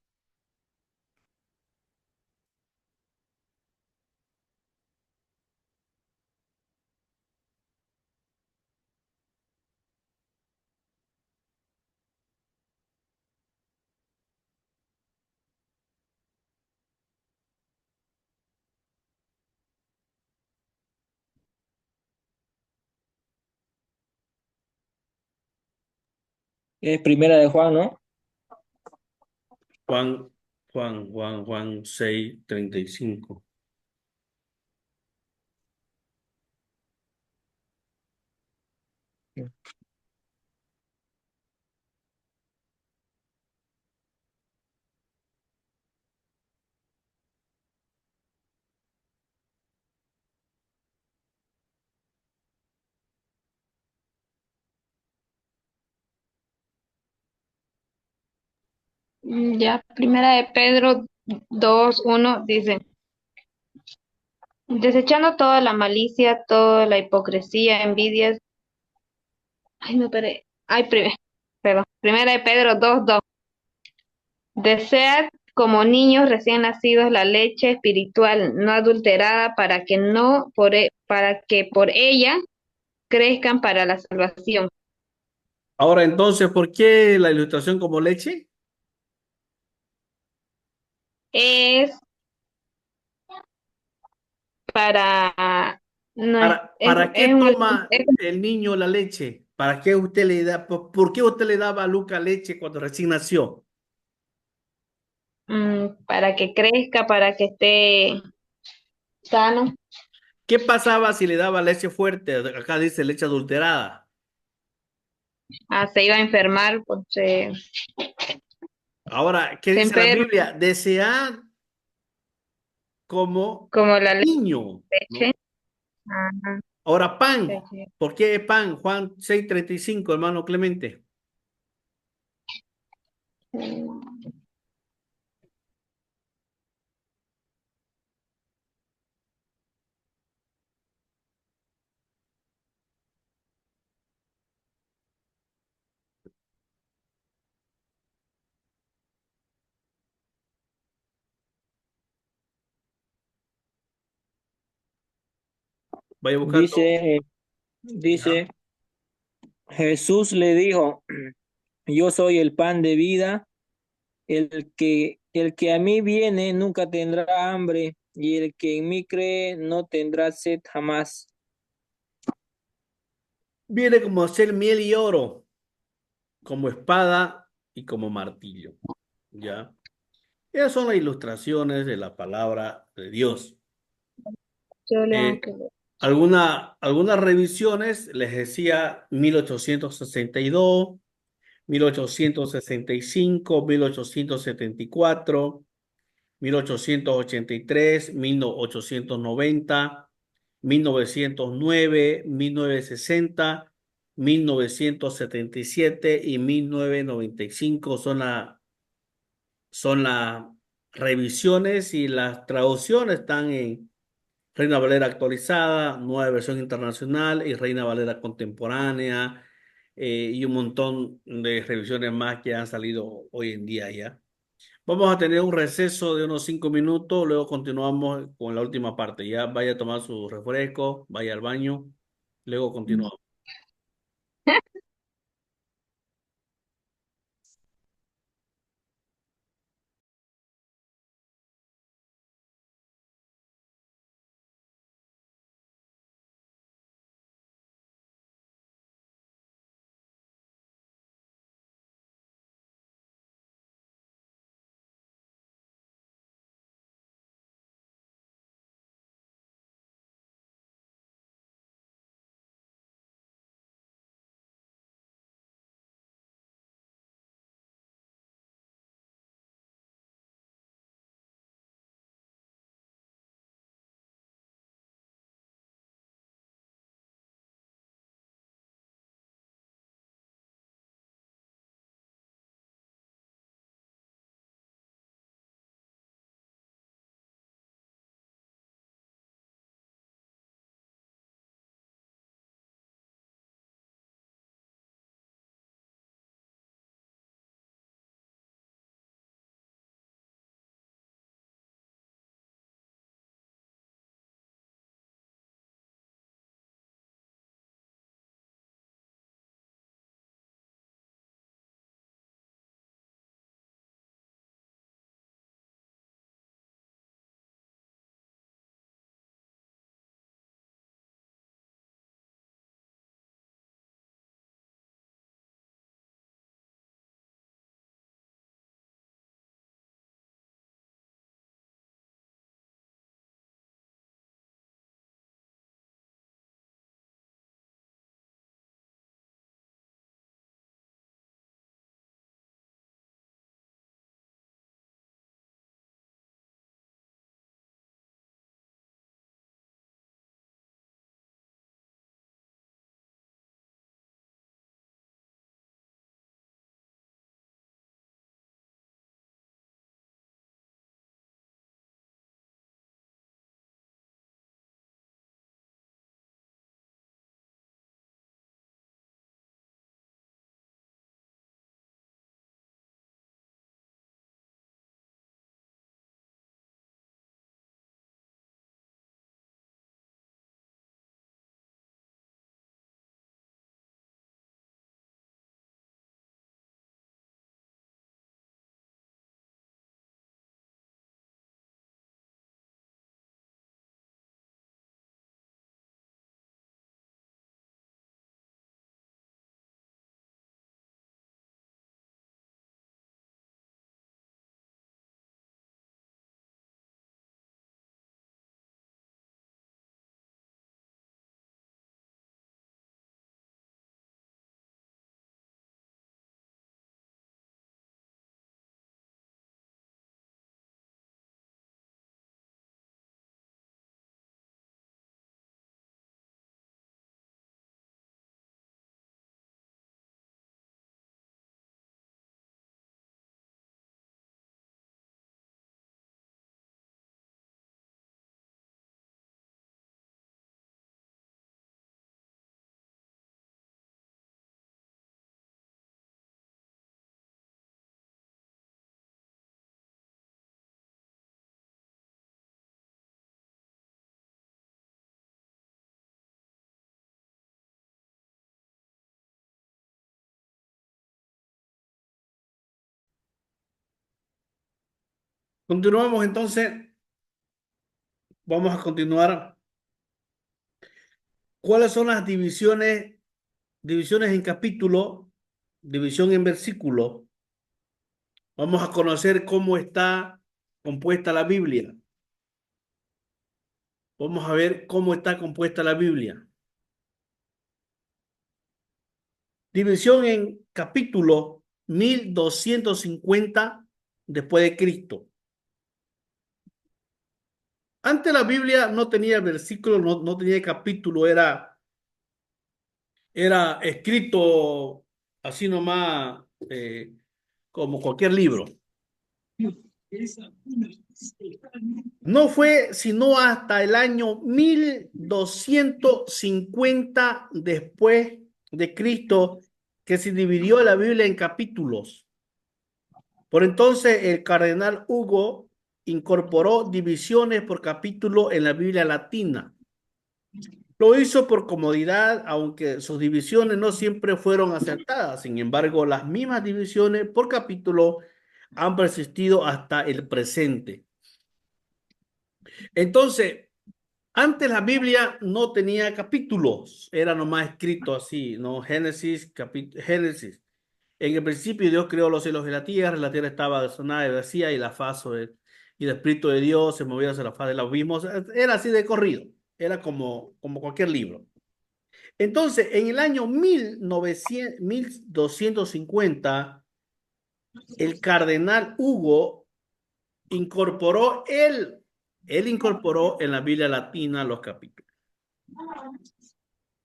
Es primera de Juan, ¿no? Juan, Juan 6:35. Ya, primera de Pedro 2:1 dice, desechando toda la malicia, toda la hipocresía, envidias. Ay, no, perdón. Primera de Pedro 2:2. Desead como niños recién nacidos la leche espiritual no adulterada para que no para que por ella crezcan para la salvación. Ahora entonces, ¿por qué la ilustración como leche? Es para no ¿Para qué es un toma el niño la leche? ¿Para qué usted le da, por qué usted le daba a Luca leche cuando recién nació? para que crezca, para que esté sano. ¿Qué pasaba si le daba leche fuerte? Acá dice leche adulterada. Se iba a enfermar, pues Ahora, ¿qué se dice la enferma Biblia? Desead como como la niño, leche. ¿no? Ajá, Ahora, pan. leche. ¿Por qué pan? Juan 6:35, hermano Clemente. Vaya buscando. Dice, ¿Ya? dice, Jesús le dijo, yo soy el pan de vida, el que a mí viene nunca tendrá hambre, y el que en mí cree no tendrá sed jamás. Viene como a ser miel y oro, como espada y como martillo. ¿Ya? Esas son las ilustraciones de la palabra de Dios. Yo le Eh, aunque lo- algunas revisiones les decía 1862, 1865, 1874, 1883, 1890, 1909, 1960, 1977 y 1995 son las revisiones, y las traducciones están en Reina Valera actualizada, nueva versión internacional y Reina Valera contemporánea, y un montón de revisiones más que han salido hoy en día ya. Vamos a tener un receso de unos 5 minutos, luego continuamos con la última parte. Ya vaya a tomar su refresco, vaya al baño, luego continuamos. Continuamos entonces. Vamos a continuar. ¿Cuáles son las divisiones? Divisiones en capítulo, división en versículo. Vamos a conocer cómo está compuesta la Biblia. Vamos a ver cómo está compuesta la Biblia. División en capítulo 1250 después de Cristo. Antes la Biblia no tenía versículo, no tenía capítulo, era escrito así nomás, como cualquier libro. No fue sino hasta el año 1250 después de Cristo que se dividió la Biblia en capítulos. Por entonces el cardenal Hugo incorporó divisiones por capítulo en la Biblia latina. Lo hizo por comodidad, aunque sus divisiones no siempre fueron acertadas. Sin embargo, las mismas divisiones por capítulo han persistido hasta el presente. Entonces, antes la Biblia no tenía capítulos, era nomás escrito así, ¿no? Génesis. En el principio Dios creó los cielos y la tierra estaba desordenada y vacía, y y el Espíritu de Dios se movía hacia la faz del abismo. Era así de corrido, era como cualquier libro. Entonces, en el año 1250, el cardenal Hugo incorporó él incorporó en la Biblia latina los capítulos.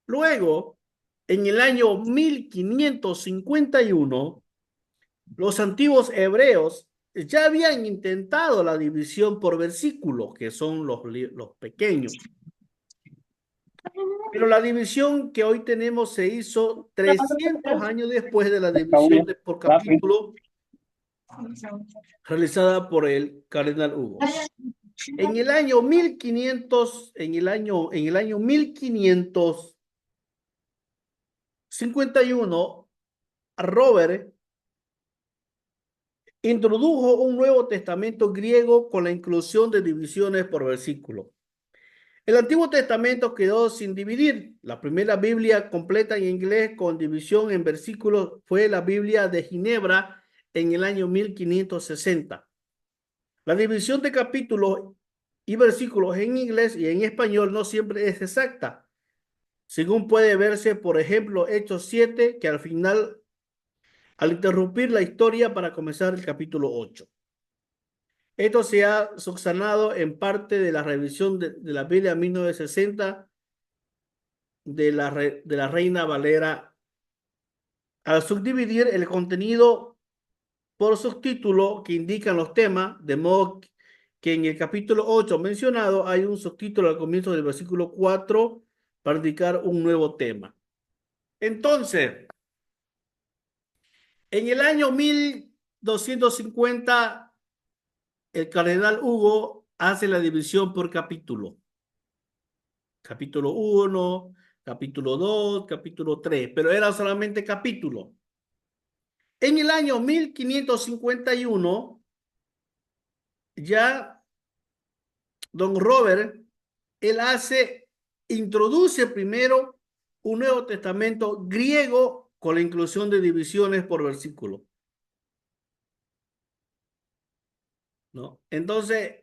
Luego, en el año 1551, los antiguos hebreos ya habían intentado la división por versículos, que son los pequeños. Pero la división que hoy tenemos se hizo 300 años después de la división por capítulo realizada por el cardenal Hugo. En el año 1500, en el año 1551, Robert introdujo un Nuevo Testamento griego con la inclusión de divisiones por versículo. El Antiguo Testamento quedó sin dividir. La primera Biblia completa en inglés con división en versículos fue la Biblia de Ginebra en el año 1560. La división de capítulos y versículos en inglés y en español no siempre es exacta, según puede verse, por ejemplo, Hechos 7, que al final, al interrumpir la historia para comenzar el capítulo 8. Esto se ha subsanado en parte de la revisión de la Biblia 1960 de la Reina Valera, al subdividir el contenido por subtítulo que indican los temas, de modo que en el capítulo 8 mencionado hay un subtítulo al comienzo del versículo 4 para indicar un nuevo tema. Entonces, en el año 1250, el cardenal Hugo hace la división por capítulo. Capítulo 1, capítulo 2, capítulo 3, pero era solamente capítulo. En el año 1551, ya don Robert, él introduce primero un Nuevo Testamento griego con la inclusión de divisiones por versículo, ¿no? Entonces,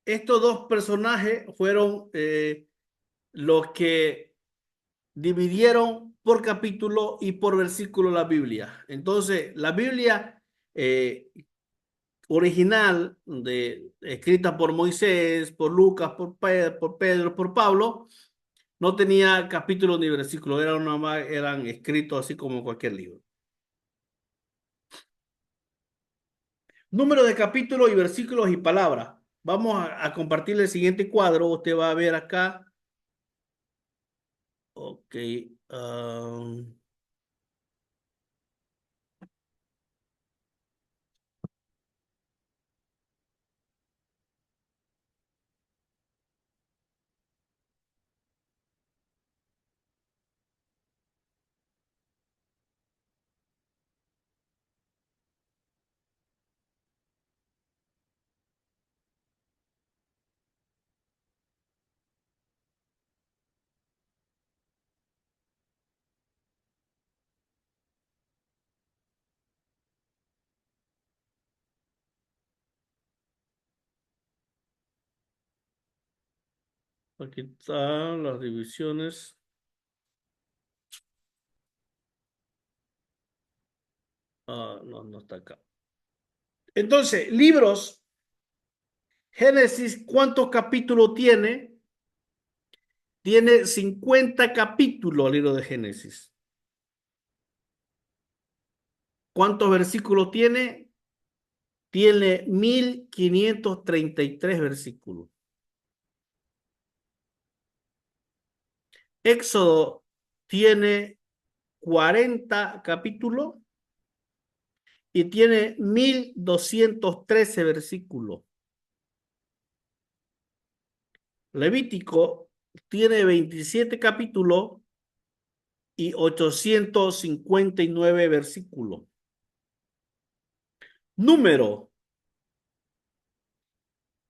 estos dos personajes fueron los que dividieron por capítulo y por versículo la Biblia. Entonces, la Biblia original, escrita por Moisés, por Lucas, por Pedro, por Pablo, no tenía capítulo ni versículo, eran escritos así como cualquier libro. Número de capítulos y versículos y palabras. Vamos a compartir el siguiente cuadro. Usted va a ver acá. Ok. Aquí están las divisiones. No, no está acá. Entonces, libros. Génesis, ¿cuántos capítulos tiene? Tiene 50 capítulos el libro de Génesis. ¿Cuántos versículos tiene? Tiene 1533 versículos. Éxodo tiene 40 capítulos y tiene 1213 versículos. Levítico tiene 27 capítulos y 859 versículos. Número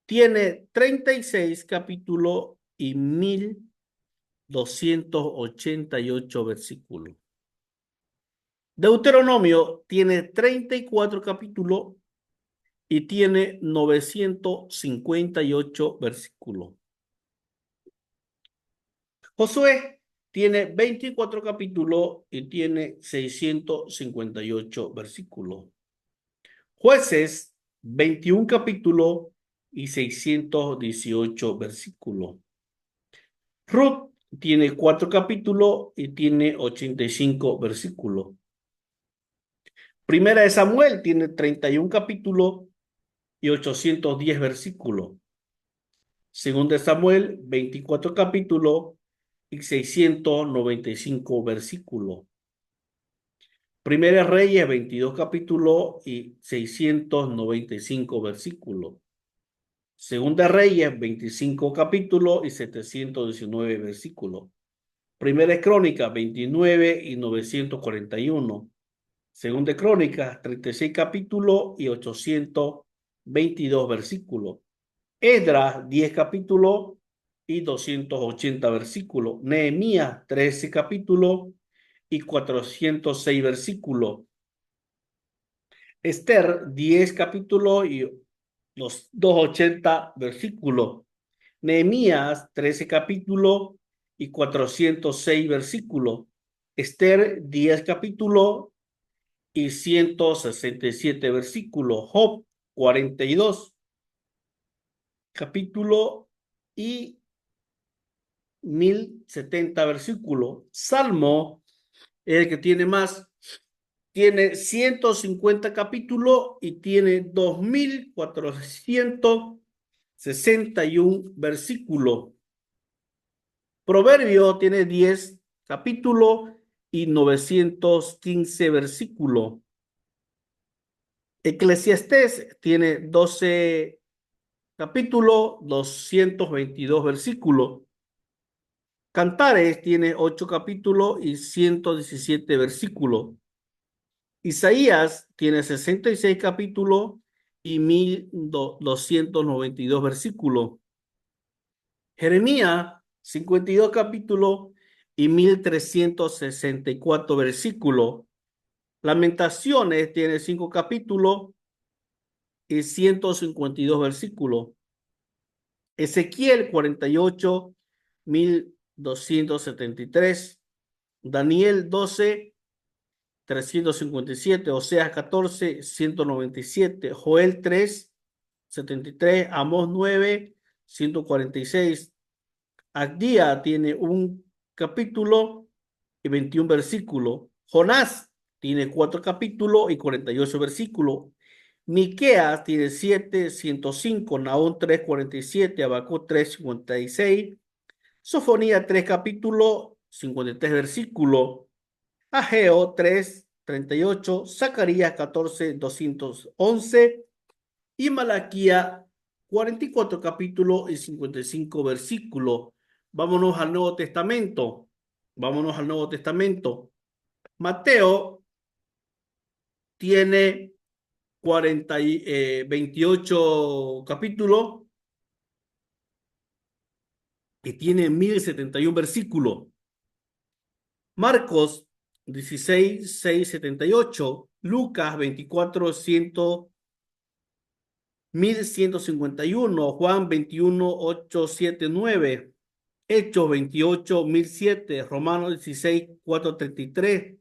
tiene 36 capítulos y 1288 versículos. Deuteronomio tiene 34 capítulos y tiene 958 versículos. Josué tiene 24 capítulos y tiene 658 versículos. Jueces, 21 capítulos y 618 versículos. Ruth tiene 4 capítulos y tiene 85 versículos. Primera de Samuel tiene 31 capítulos y 810 versículos. Segunda de Samuel, 24 capítulos y 695 versículos. Primera de Reyes, 22 capítulos y 695 versículos. Segunda de Reyes, 25 capítulos y 719 versículos. Primera de Crónicas, 29 y 941. Segunda de Crónicas, 36 capítulos y 822 versículos. Esdras, 10 capítulos y 280 versículos. Nehemías, 13 capítulos y 406 versículos. Esther, 10 capítulos y 280 versículos. Nehemías, 13 capítulos y 406 versículos. Esther, 10 capítulos y 167 versículos. Job, 42 capítulos y 1070 versículos. Salmo es el que tiene más. Tiene 150 capítulos y tiene 2461 versículos. Proverbio tiene 10 capítulos y 915 versículos. Eclesiastés tiene 12 capítulos, 222 versículos. Cantares tiene 8 capítulos y 117 versículos. Isaías tiene 66 capítulos y 1292 versículos. Jeremías, 52 capítulos y 1364 versículos. Lamentaciones tiene 5 capítulos y 152 versículos. Ezequiel, 48, 1273. Daniel, 12, 357. Oseas, 14, 197. Joel, 3, 73. Amós, 9, 146. Agdía tiene un capítulo y 21 versículos. Jonás tiene 4 capítulos y 48 versículos. Miqueas tiene 7, 105. Nahum, 3, 47. Habacuc, 3, 56. Sofonía, 3 capítulos, 53 versículos. Ageo, 3, 38. Zacarías, 14, 211. Y Malaquía, 44 capítulos y 55 versículos. Vámonos al Nuevo Testamento. Vámonos al Nuevo Testamento. Mateo tiene 28 capítulos y tiene 1071 versículos. Marcos 16, 6, 78. Lucas 24, 1151. Juan 21, 8, 7, 9. Hechos 28, 1007, Romanos 16, 433,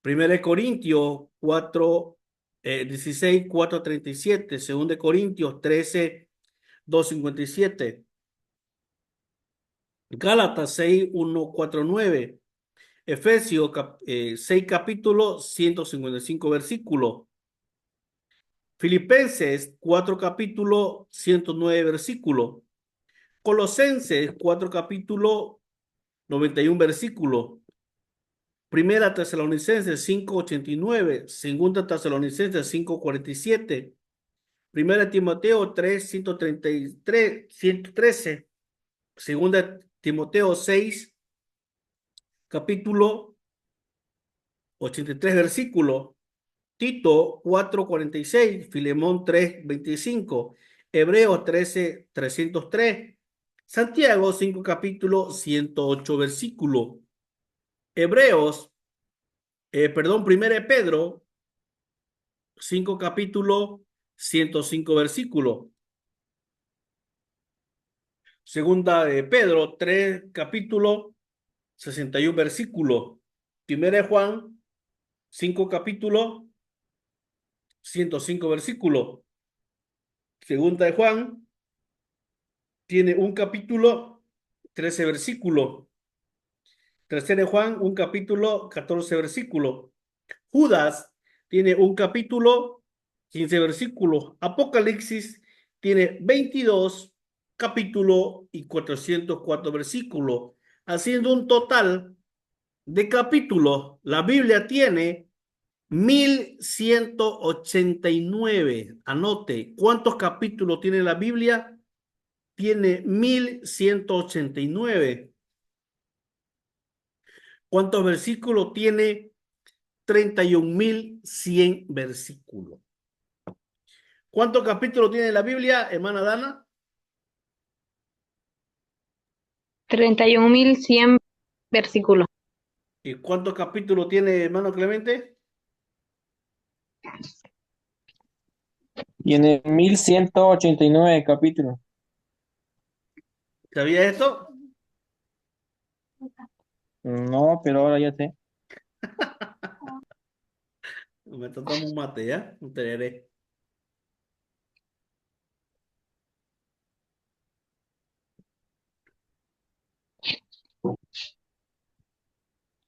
1 Corintios 4, 16, 437, 2 Corintios 13, 257, Gálatas 6, 149, Efesios 6 capítulos, 155 versículos, Filipenses 4 capítulos, 109 versículos, Colosenses 4 capítulos, 91 versículos, Primera Tesalonicenses 5:89, Segunda Tesalonicenses 5:47, Primera Timoteo 3, 133, 113, Segunda Timoteo 6, capítulo 83 versículos, Tito 4:46, Filemón 3:25, Hebreos 13, 303, Santiago 5 capítulo 108 versículo, Hebreos, Primera de Pedro 5 capítulo 105 versículo, Segunda de Pedro 3 capítulo 61 versículo, Primera de Juan 5 capítulo 105 versículo, Segunda de Juan tiene un capítulo 13 versículos, Tercera de Juan un capítulo 14 versículos, Judas tiene un capítulo 15 versículos, Apocalipsis tiene 22 capítulos y 404 versículos, haciendo un total de capítulos. La Biblia tiene 1189. Anote, ¿cuántos capítulos tiene la Biblia? Tiene 1189. ¿Cuántos versículos tiene? 31.100 versículos. ¿Cuántos capítulos tiene la Biblia, hermana Dana? 31.100 versículos. ¿Y cuántos capítulos tiene, hermano Clemente? Tiene 1189 capítulos. ¿Sabía esto? No, pero ahora ya sé. Me tratamos un mate, ¿ya? Un tereré.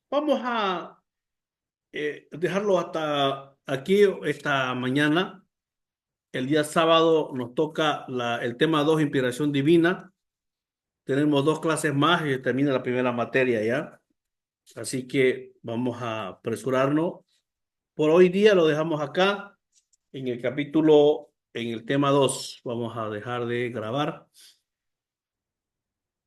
Vamos a dejarlo hasta aquí esta mañana. El día sábado nos toca el tema 2, inspiración divina. Tenemos 2 clases más y termina la primera materia ya. Así que vamos a apresurarnos. Por hoy día lo dejamos acá en el tema 2. Vamos a dejar de grabar.